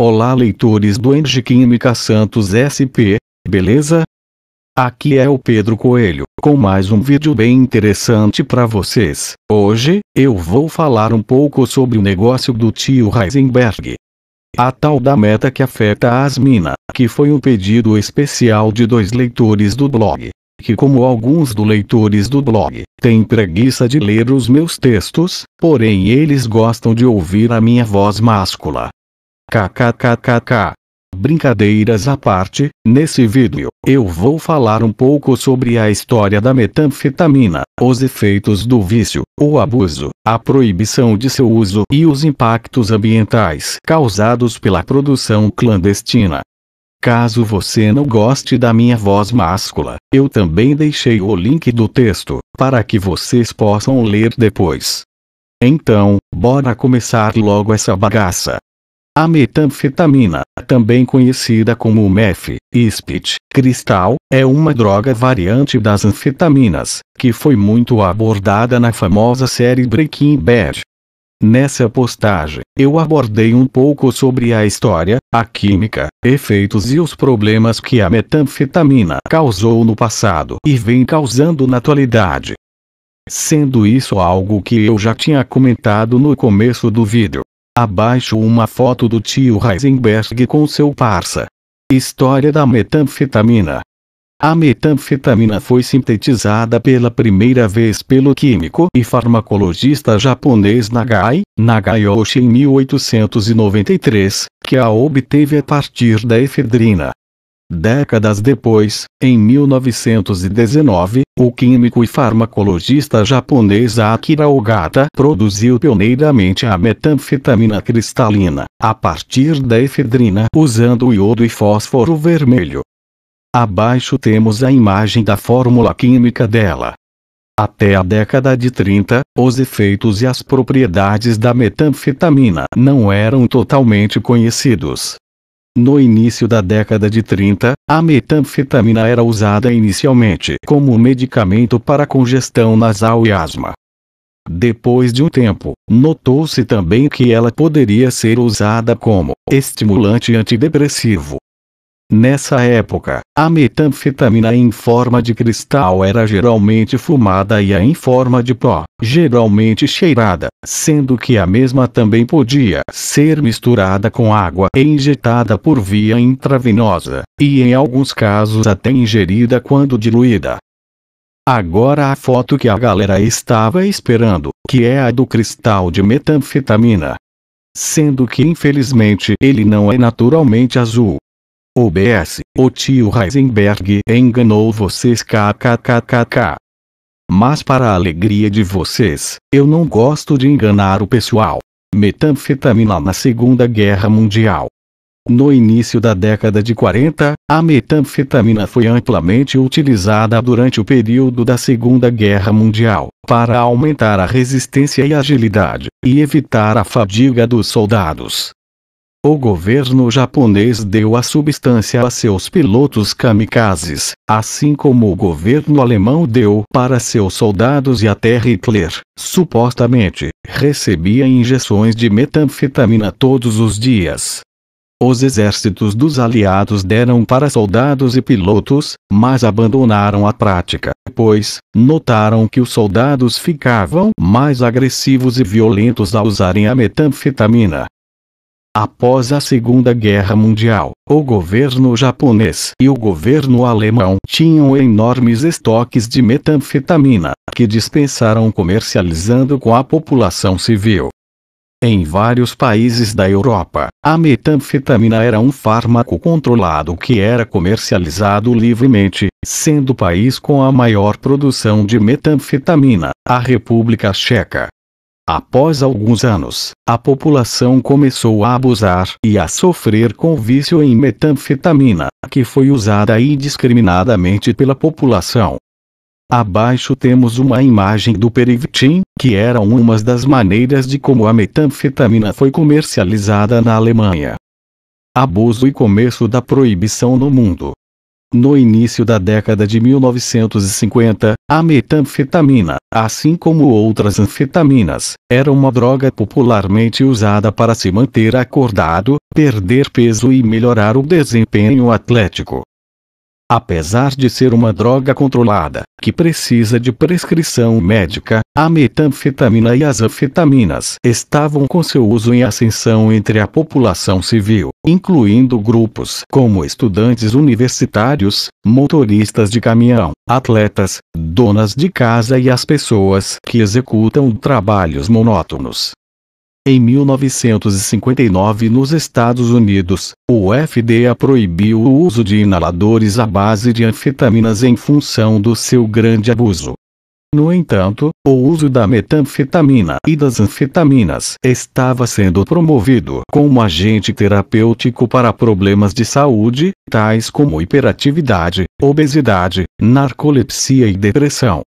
Olá, leitores do Engie Química Santos SP, beleza? Aqui é o Pedro Coelho, com mais um vídeo bem interessante para vocês. Hoje, eu vou falar um pouco sobre o negócio do tio Heisenberg. A tal da meta que afeta as minas, que foi um pedido especial de 2 leitores do blog. Que, como alguns dos leitores do blog, têm preguiça de ler os meus textos, porém eles gostam de ouvir a minha voz máscula. KKKKK. Brincadeiras à parte, nesse vídeo, eu vou falar um pouco sobre a história da metanfetamina, os efeitos do vício, o abuso, a proibição de seu uso e os impactos ambientais causados pela produção clandestina. Caso você não goste da minha voz máscula, eu também deixei o link do texto, para que vocês possam ler depois. Então, bora começar logo essa bagaça. A metanfetamina, também conhecida como meth, speed, cristal, é uma droga variante das anfetaminas, que foi muito abordada na famosa série Breaking Bad. Nessa postagem, eu abordei um pouco sobre a história, a química, efeitos e os problemas que a metanfetamina causou no passado e vem causando na atualidade. Sendo isso algo que eu já tinha comentado no começo do vídeo. Abaixo uma foto do tio Heisenberg com seu parça. História da metanfetamina. A metanfetamina foi sintetizada pela primeira vez pelo químico e farmacologista japonês Nagai Nagayoshi em 1893, que a obteve a partir da efedrina. Décadas depois, em 1919, o químico e farmacologista japonês Akira Ogata produziu pioneiramente a metanfetamina cristalina, a partir da efedrina usando iodo e fósforo vermelho. Abaixo temos a imagem da fórmula química dela. Até a década de 30, os efeitos e as propriedades da metanfetamina não eram totalmente conhecidos. No início da década de 30, a metanfetamina era usada inicialmente como medicamento para congestão nasal e asma. Depois de um tempo, notou-se também que ela poderia ser usada como estimulante antidepressivo. Nessa época, a metanfetamina em forma de cristal era geralmente fumada e a em forma de pó, geralmente cheirada, sendo que a mesma também podia ser misturada com água e injetada por via intravenosa, e em alguns casos até ingerida quando diluída. Agora a foto que a galera estava esperando, que é a do cristal de metanfetamina. Sendo que infelizmente ele não é naturalmente azul. OBS, o tio Heisenberg enganou vocês kkkk. Mas para a alegria de vocês, eu não gosto de enganar o pessoal. Metanfetamina na Segunda Guerra Mundial. No início da década de 40, a metanfetamina foi amplamente utilizada durante o período da Segunda Guerra Mundial, para aumentar a resistência e agilidade, e evitar a fadiga dos soldados. O governo japonês deu a substância a seus pilotos kamikazes, assim como o governo alemão deu para seus soldados e até Hitler, supostamente, recebia injeções de metanfetamina todos os dias. Os exércitos dos aliados deram para soldados e pilotos, mas abandonaram a prática, pois notaram que os soldados ficavam mais agressivos e violentos ao usarem a metanfetamina. Após a Segunda Guerra Mundial, o governo japonês e o governo alemão tinham enormes estoques de metanfetamina, que dispensaram comercializando com a população civil. Em vários países da Europa, a metanfetamina era um fármaco controlado que era comercializado livremente, sendo o país com a maior produção de metanfetamina, a República Tcheca. Após alguns anos, a população começou a abusar e a sofrer com vício em metanfetamina, que foi usada indiscriminadamente pela população. Abaixo temos uma imagem do Pervitin, que era uma das maneiras de como a metanfetamina foi comercializada na Alemanha. Abuso e começo da proibição no mundo. No início da década de 1950, a metanfetamina, assim como outras anfetaminas, era uma droga popularmente usada para se manter acordado, perder peso e melhorar o desempenho atlético. Apesar de ser uma droga controlada, que precisa de prescrição médica, a metanfetamina e as anfetaminas estavam com seu uso em ascensão entre a população civil, incluindo grupos como estudantes universitários, motoristas de caminhão, atletas, donas de casa e as pessoas que executam trabalhos monótonos. Em 1959 nos Estados Unidos, o FDA proibiu o uso de inaladores à base de anfetaminas em função do seu grande abuso. No entanto, o uso da metanfetamina e das anfetaminas estava sendo promovido como agente terapêutico para problemas de saúde, tais como hiperatividade, obesidade, narcolepsia e depressão.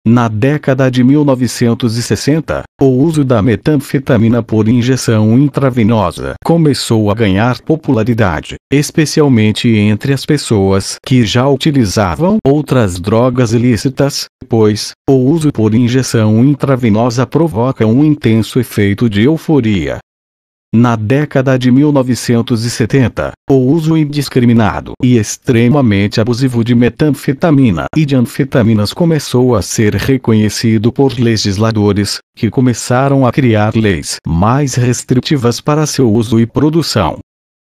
Na década de 1960, o uso da metanfetamina por injeção intravenosa começou a ganhar popularidade, especialmente entre as pessoas que já utilizavam outras drogas ilícitas, pois o uso por injeção intravenosa provoca um intenso efeito de euforia. Na década de 1970, o uso indiscriminado e extremamente abusivo de metanfetamina e de anfetaminas começou a ser reconhecido por legisladores, que começaram a criar leis mais restritivas para seu uso e produção.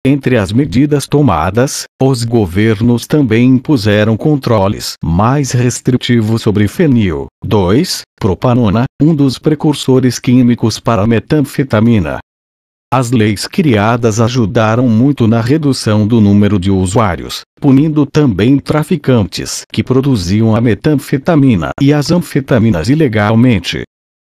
Entre as medidas tomadas, os governos também impuseram controles mais restritivos sobre fenil, 2-propanona, um dos precursores químicos para a metanfetamina. As leis criadas ajudaram muito na redução do número de usuários, punindo também traficantes que produziam a metanfetamina e as anfetaminas ilegalmente.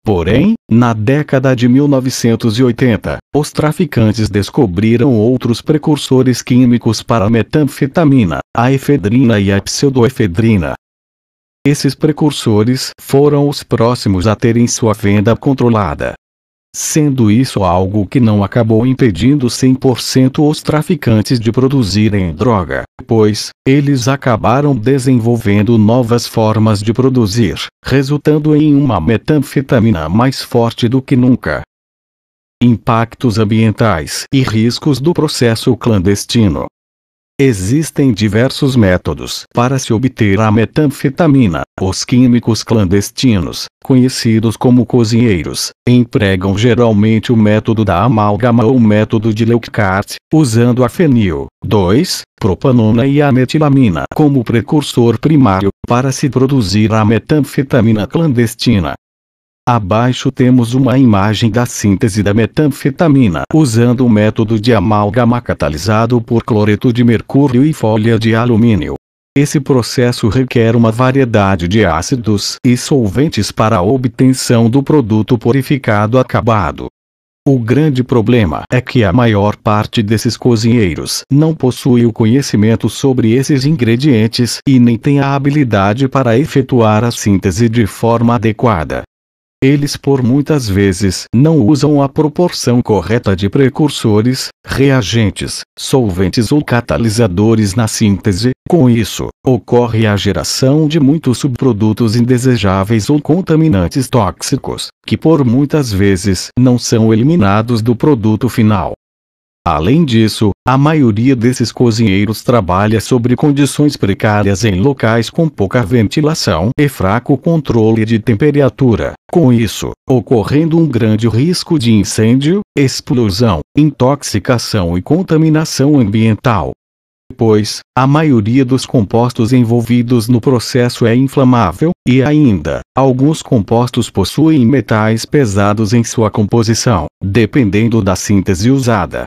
Porém, na década de 1980, os traficantes descobriram outros precursores químicos para a metanfetamina, a efedrina e a pseudoefedrina. Esses precursores foram os próximos a terem sua venda controlada. Sendo isso algo que não acabou impedindo 100% os traficantes de produzirem droga, pois eles acabaram desenvolvendo novas formas de produzir, resultando em uma metanfetamina mais forte do que nunca. Impactos ambientais e riscos do processo clandestino. Existem diversos métodos para se obter a metanfetamina. Os químicos clandestinos, conhecidos como cozinheiros, empregam geralmente o método da amálgama ou método de Leuckart, usando a fenil, 2-propanona e a metilamina como precursor primário, para se produzir a metanfetamina clandestina. Abaixo temos uma imagem da síntese da metanfetamina usando o método de amálgama catalisado por cloreto de mercúrio e folha de alumínio. Esse processo requer uma variedade de ácidos e solventes para a obtenção do produto purificado acabado. O grande problema é que a maior parte desses cozinheiros não possui o conhecimento sobre esses ingredientes e nem tem a habilidade para efetuar a síntese de forma adequada. Eles por muitas vezes não usam a proporção correta de precursores, reagentes, solventes ou catalisadores na síntese. Com isso, ocorre a geração de muitos subprodutos indesejáveis ou contaminantes tóxicos, que por muitas vezes não são eliminados do produto final. Além disso, a maioria desses cozinheiros trabalha sob condições precárias em locais com pouca ventilação e fraco controle de temperatura, com isso, ocorrendo um grande risco de incêndio, explosão, intoxicação e contaminação ambiental. Pois, a maioria dos compostos envolvidos no processo é inflamável, e ainda, alguns compostos possuem metais pesados em sua composição, dependendo da síntese usada.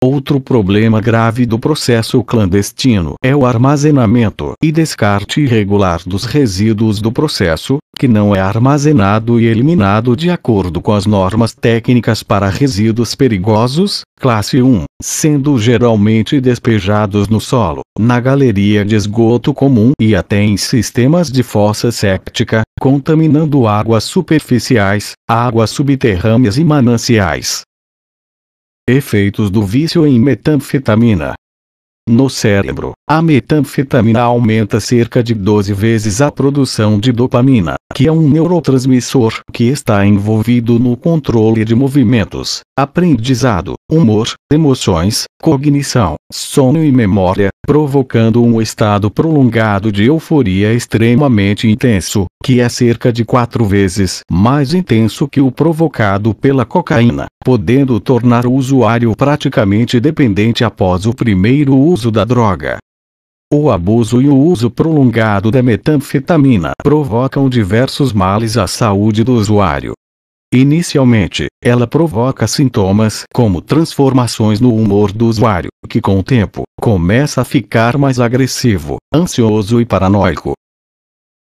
Outro problema grave do processo clandestino é o armazenamento e descarte irregular dos resíduos do processo, que não é armazenado e eliminado de acordo com as normas técnicas para resíduos perigosos, classe 1, sendo geralmente despejados no solo, na galeria de esgoto comum e até em sistemas de fossa séptica, contaminando águas superficiais, águas subterrâneas e mananciais. Efeitos do vício em metanfetamina. No cérebro, a metanfetamina aumenta cerca de 12 vezes a produção de dopamina, que é um neurotransmissor que está envolvido no controle de movimentos, aprendizado, humor, emoções, cognição, sono e memória, provocando um estado prolongado de euforia extremamente intenso, que é cerca de 4 vezes mais intenso que o provocado pela cocaína, podendo tornar o usuário praticamente dependente após o primeiro uso da droga. O abuso e o uso prolongado da metanfetamina provocam diversos males à saúde do usuário. Inicialmente, ela provoca sintomas como transformações no humor do usuário, que com o tempo, começa a ficar mais agressivo, ansioso e paranoico.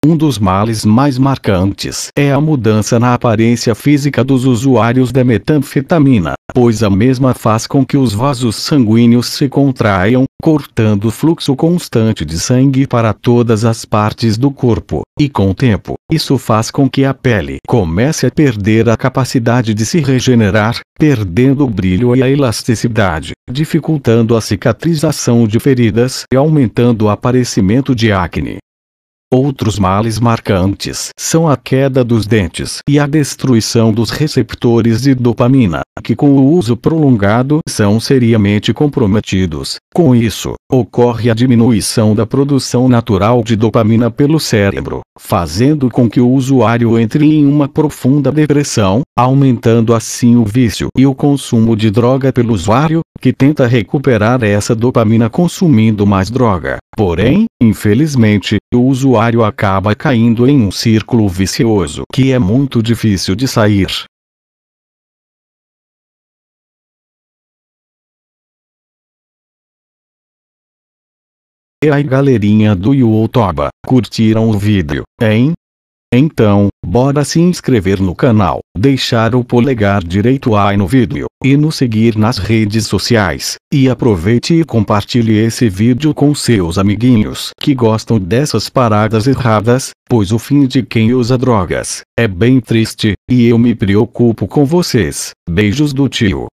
Um dos males mais marcantes é a mudança na aparência física dos usuários da metanfetamina, pois a mesma faz com que os vasos sanguíneos se contraiam, cortando o fluxo constante de sangue para todas as partes do corpo, e com o tempo, isso faz com que a pele comece a perder a capacidade de se regenerar, perdendo o brilho e a elasticidade, dificultando a cicatrização de feridas e aumentando o aparecimento de acne. Outros males marcantes são a queda dos dentes e a destruição dos receptores de dopamina, que com o uso prolongado são seriamente comprometidos. Com isso, ocorre a diminuição da produção natural de dopamina pelo cérebro, fazendo com que o usuário entre em uma profunda depressão, aumentando assim o vício e o consumo de droga pelo usuário, que tenta recuperar essa dopamina consumindo mais droga. Porém, infelizmente, o usuário acaba caindo em um círculo vicioso que é muito difícil de sair. E aí galerinha do YouTube, curtiram o vídeo, hein? Então, bora se inscrever no canal, deixar o polegar direito aí no vídeo, e nos seguir nas redes sociais, e aproveite e compartilhe esse vídeo com seus amiguinhos que gostam dessas paradas erradas, pois o fim de quem usa drogas é bem triste, e eu me preocupo com vocês. Beijos do tio.